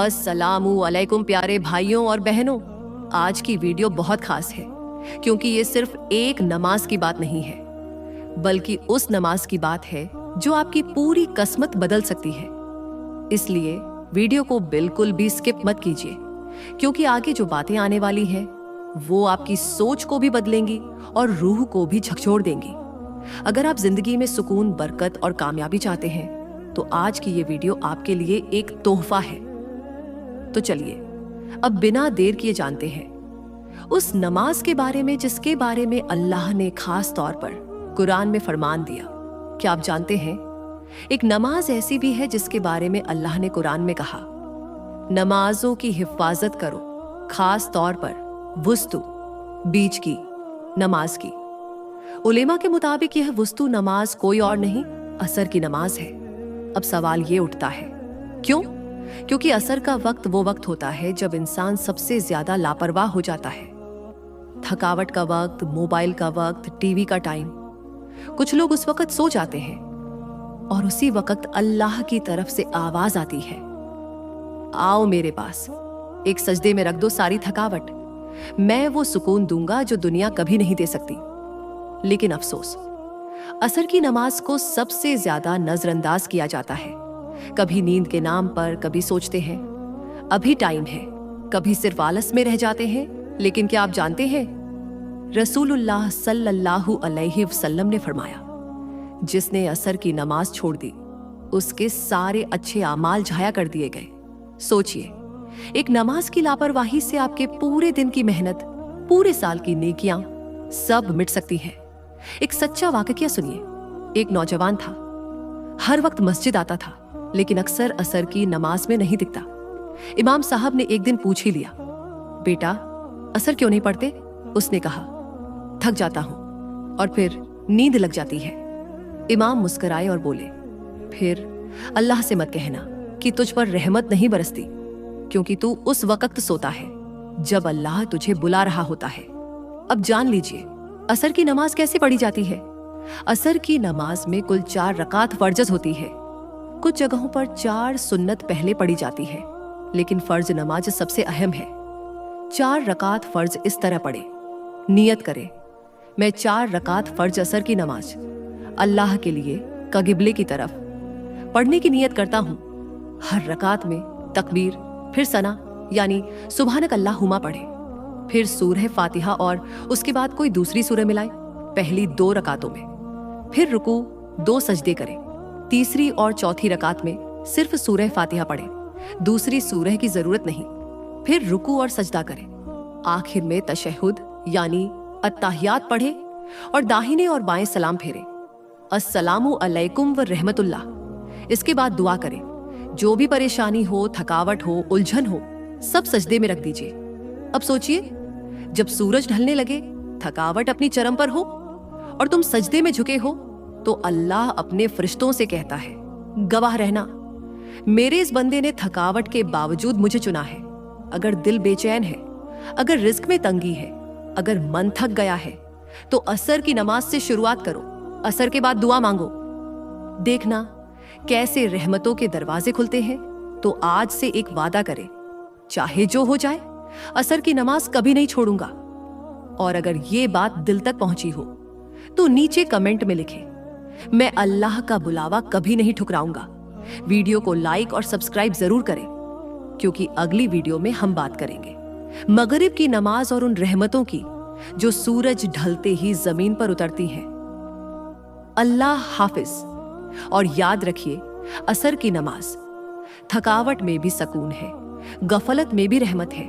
अस्सलामु अलैकुम प्यारे भाइयों और बहनों। आज की वीडियो बहुत खास है क्योंकि ये सिर्फ एक नमाज की बात नहीं है, बल्कि उस नमाज की बात है जो आपकी पूरी किस्मत बदल सकती है। इसलिए वीडियो को बिल्कुल भी स्किप मत कीजिए, क्योंकि आगे जो बातें आने वाली हैं वो आपकी सोच को भी बदलेंगी और रूह को भी झकझोर देंगी। अगर आप जिंदगी में सुकून, बरकत और कामयाबी चाहते हैं तो आज की ये वीडियो आपके लिए एक तोहफा है। तो चलिए अब बिना देर किए जानते हैं उस नमाज के बारे में जिसके बारे में अल्लाह ने खास तौर पर कुरान में फरमान दिया। क्या आप जानते हैं, एक नमाज ऐसी भी है जिसके बारे में अल्लाह ने कुरान में कहा, नमाजों की हिफाजत करो, खास तौर पर वुस्तु, बीच की नमाज की। उलेमा के मुताबिक यह वुस्तु नमाज कोई और नहीं, असर की नमाज है। अब सवाल ये उठता है, क्यों? क्योंकि असर का वक्त वो वक्त होता है जब इंसान सबसे ज्यादा लापरवाह हो जाता है। थकावट का वक्त, मोबाइल का वक्त, टीवी का टाइम। कुछ लोग उस वक्त सो जाते हैं और उसी वक्त अल्लाह की तरफ से आवाज आती है, आओ मेरे पास, एक सजदे में रख दो सारी थकावट, मैं वो सुकून दूंगा जो दुनिया कभी नहीं दे सकती। लेकिन अफसोस, असर की नमाज को सबसे ज्यादा नजरअंदाज किया जाता है। कभी नींद के नाम पर, कभी सोचते हैं अभी टाइम है, कभी सिर्फ आलस में रह जाते हैं। लेकिन क्या आप जानते हैं, रसूलुल्लाह सल्लल्लाहु अलैहि वसल्लम ने फरमाया, जिसने असर की नमाज छोड़ दी उसके सारे अच्छे आमाल जाया कर दिए गए। सोचिए, एक नमाज की लापरवाही से आपके पूरे दिन की मेहनत, पूरे साल की नेकियां सब मिट सकती हैं। एक सच्चा वाकया सुनिए। एक नौजवान था, हर वक्त मस्जिद आता था, लेकिन अक्सर असर की नमाज में नहीं दिखता। इमाम साहब ने एक दिन पूछ ही लिया, बेटा असर क्यों नहीं पढ़ते? उसने कहा, थक जाता हूं और फिर नींद लग जाती है। इमाम मुस्कुराए और बोले, फिर अल्लाह से मत कहना कि तुझ पर रहमत नहीं बरसती, क्योंकि तू उस वक्त सोता है जब अल्लाह तुझे बुला रहा होता है। अब जान लीजिए असर की नमाज कैसे पढ़ी जाती है। असर की नमाज में कुल 4 रकात फर्ज होती है। कुछ जगहों पर 4 सुन्नत पहले पढ़ी जाती है, लेकिन फर्ज नमाज सबसे अहम है। 4 रकात फर्ज इस तरह पढ़े, नियत करे, मैं 4 रकात फर्ज असर की नमाज अल्लाह के लिए क़िबले की तरफ पढ़ने की नियत करता हूं। हर रकात में तकबीर, फिर सना यानी सुभानक अल्लाहुम्मा पढ़े, फिर सूरह फातिहा और उसके बाद कोई दूसरी सूरह मिलाए पहली 2 रकातों में, फिर रुकू, 2 सजदे करें। तीसरी और चौथी रकात में सिर्फ सूरह फातिहा पढ़े, दूसरी सूरह की जरूरत नहीं, फिर रुकू और सजदा करें। आखिर में तशहुद यानी अत्ताहियात पढ़े और दाहिने और बाएं सलाम फेरे, अस्सलामु अलैकुम व रहमतुल्लाह। इसके बाद दुआ करें। जो भी परेशानी हो, थकावट हो, उलझन हो, सब सजदे में रख दीजिए। अब सोचिए, जब सूरज ढलने लगे, थकावट अपनी चरम पर हो और तुम सजदे में झुके हो, तो अल्लाह अपने फरिश्तों से कहता है, गवाह रहना, मेरे इस बंदे ने थकावट के बावजूद मुझे चुना है। अगर दिल बेचैन है, अगर रिस्क में तंगी है, अगर मन थक गया है, तो असर की नमाज से शुरुआत करो, असर के बाद दुआ मांगो। देखना कैसे रहमतों के दरवाजे खुलते हैं। तो आज से एक वादा करें, चाहे जो हो जाए, असर की नमाज कभी नहीं छोड़ूंगा। और अगर ये बात दिल तक पहुंची हो तो नीचे कमेंट में लिखें, मैं अल्लाह का बुलावा कभी नहीं ठुकराऊंगा। वीडियो को लाइक और सब्सक्राइब जरूर करें, क्योंकि अगली वीडियो में हम बात करेंगे मगरिब की नमाज और उन रहमतों की जो सूरज ढलते ही जमीन पर उतरती हैं। अल्लाह हाफिज। और याद रखिए, असर की नमाज थकावट में भी सुकून है, गफलत में भी रहमत है।